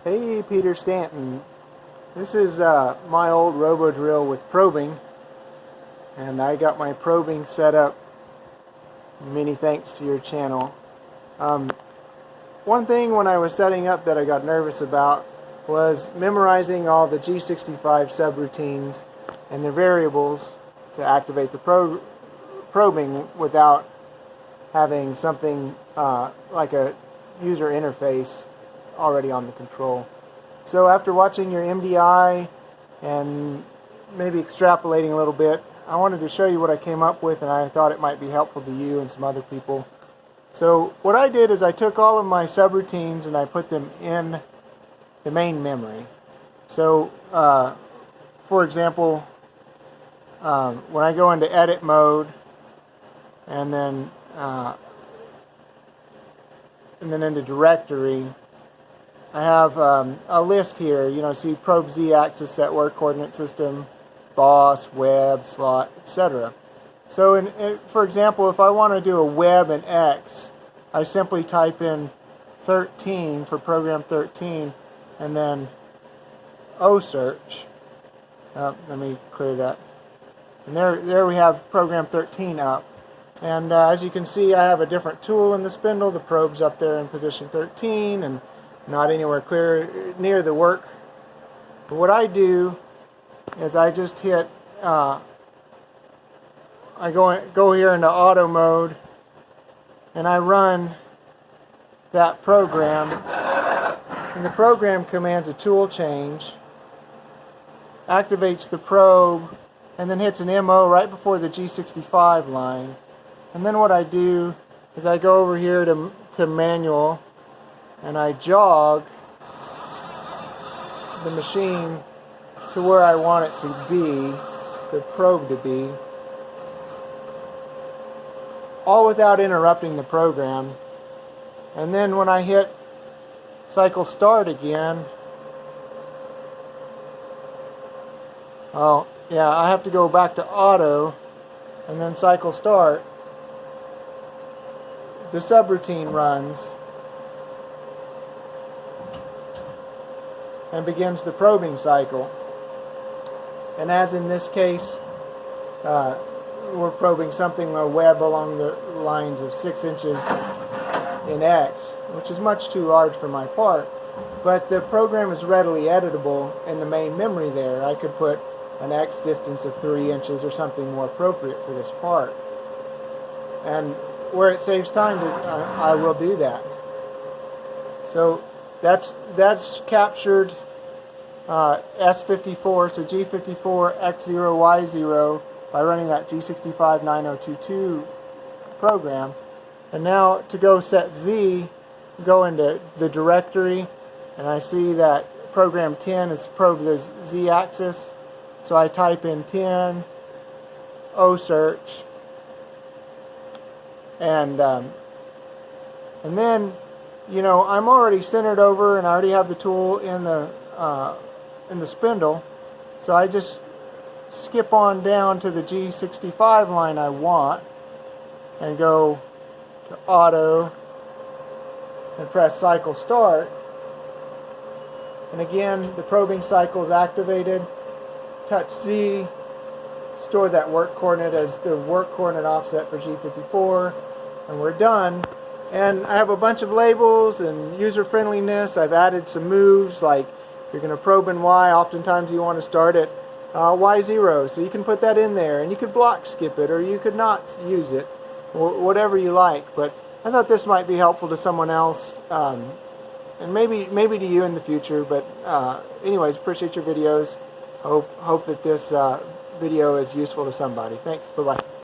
Hey, Peter Stanton. This is my old Robodrill with probing, and I got my probing set up. Many thanks to your channel. One thing when I was setting up that I got nervous about was memorizing all the G65 subroutines and their variables to activate the probing without having something like a user interface already on the control. So after watching your MDI and maybe extrapolating a little bit, I wanted to show you what I came up with, and I thought it might be helpful to you and some other people. So what I did is I took all of my subroutines and I put them in the main memory. So for example, when I go into edit mode and then into directory, I have a list here. You know, see probe z-axis, set work coordinate system, boss, web, slot, etc. So for example, if I want to do a web and X, I simply type in 13 for program 13 and then O search. Let me clear that. And there we have program 13 up. And as you can see, I have a different tool in the spindle. The probe's up there in position 13 and not anywhere near the work. But what I do is I just hit, I go here into auto mode, and I run that program. And the program commands a tool change, activates the probe, and then hits an MO right before the G65 line. And then what I do is I go over here to manual, and I jog the machine to where I want it to be, the probe to be, all without interrupting the program. And then when I hit cycle start again, oh yeah, I have to go back to auto and then cycle start. The subroutine runs and begins the probing cycle. And as in this case, we're probing something, a web along the lines of 6 inches in X, which is much too large for my part. But the program is readily editable in the main memory there. I could put an X distance of 3 inches or something more appropriate for this part. And where it saves time, I will do that. So that's captured S54, so G54 X0 Y0 by running that G65 9022 program. And now to go set Z, go into the directory, and I see that program 10 is probe the Z-axis, so I type in 10, O search, and then, you know, I'm already centered over, and I already have the tool in the spindle, so I just skip on down to the G65 line I want and go to auto and press cycle start, and again the probing cycle is activated. Touch Z, store that work coordinate as the work coordinate offset for G54, and we're done. And I have a bunch of labels and user friendliness. I've added some moves, like you're going to probe in Y, oftentimes you want to start at Y0, so you can put that in there, and you could block skip it, or you could not use it, or whatever you like. But I thought this might be helpful to someone else, and maybe to you in the future. But anyways, appreciate your videos. Hope that this video is useful to somebody. Thanks. Bye-bye.